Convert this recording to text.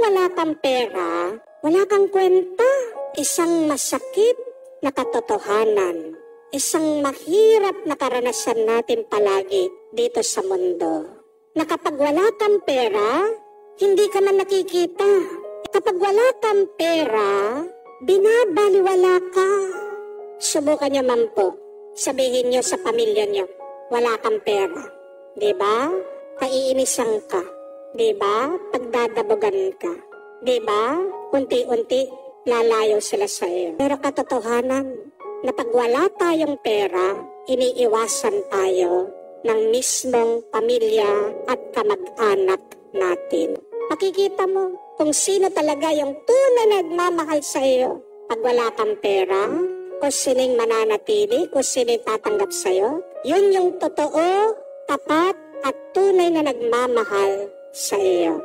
wala kang pera, wala kang kwenta. Isang masakit na katotohanan. Isang mahirap na karanasan natin palagi dito sa mundo. Na kapag wala kang pera, hindi ka man nakikita. Kapag wala kang pera, binabaliwala ka. Subukan nyo man po. Sabihin nyo sa pamilya nyo, wala kang pera. Diba? Kaiinisan ka. Diba? Pagdadabugan ka. Diba? Unti-unti, lalayo sila sa iyo. Pero katotohanan, na pag wala tayong pera, iniiwasan tayo ng mismong pamilya at kamag-anak natin. Makikita mo kung sino talaga yung tunay na nagmamahal sa iyo. Pag wala kang pera, kung sining mananatili, kung sining tatanggap sa iyo, yun yung totoo, tapat at tunay na nagmamahal sa iyo.